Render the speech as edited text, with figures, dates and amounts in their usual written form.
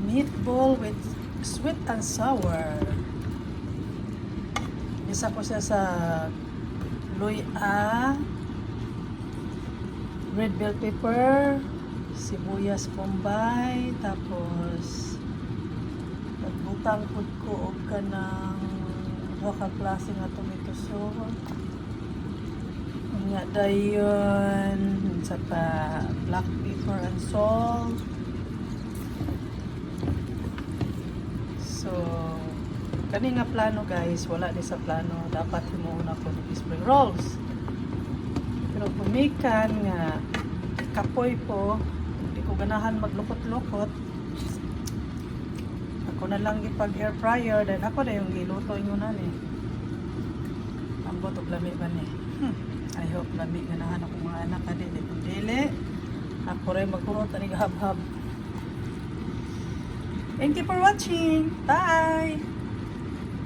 meatball with sweet and sour. Isa ko siya sa luya, red bell pepper, sibuyas bombay, tapos nagbutang pud ko og kanang duha ka klase nga tomato sauce. Nga dayon sa pa black pepper and salt. So kani nga plano guys, wala ni sa plano, dapat himuuna ko ng spring rolls. Pero pumikan nga kapoy po, hindi ko ganahan maglukot-lukot. Ako na lang ipag air fryer, dahil ako na yung giluto nyo na ni. Ang botog lamig ba ni? I hope lamig ganahan ako mga anak ka din. Kung dili, ako rin magkurot na hab-hab. Thank you for watching. Bye!